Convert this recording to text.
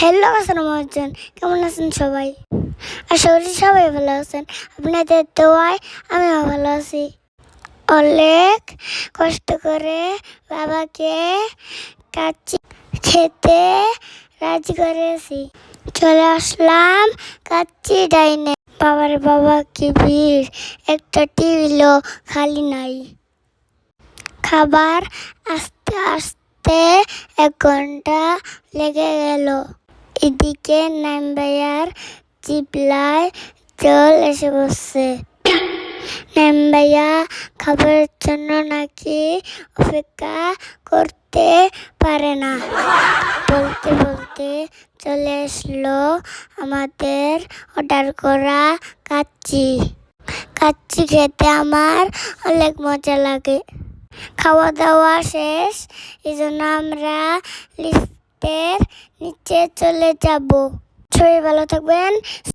Hello, আসসালামু আলাইকুম। কেমন আছেন সবাই? আশা করি সবাই ভালো আছেন। আপনাদের দোয়ায় আমিও ভালো আছি। অনেক কষ্ট করে বাবাকে কাচ্চি খেতে রাজি করেছি। চলে আসলাম কাচ্চি ডাইনে। বাবা কি ভিড়, একটা টেবিলও খালি নাই। খাবার আস্তে আস্তে 1 ঘন্টা লেগে গেল। এদিকে নাইম ভাইয়ার জিভলায় জল এসে বসছে। নাইম ভাইয়া খাবারের জন্য নাকি অপেক্ষা করতে পারে না। বলতে বলতে চলে আসলো আমাদের অর্ডার করা কাচ্চি। কাচ্চি খেতে আমার অনেক মজা লাগে। খাওয়া দাওয়া শেষ, এই জন্য আমরা লিফটের নিচে চলে যাব। সবাই ভালো থাকবেন।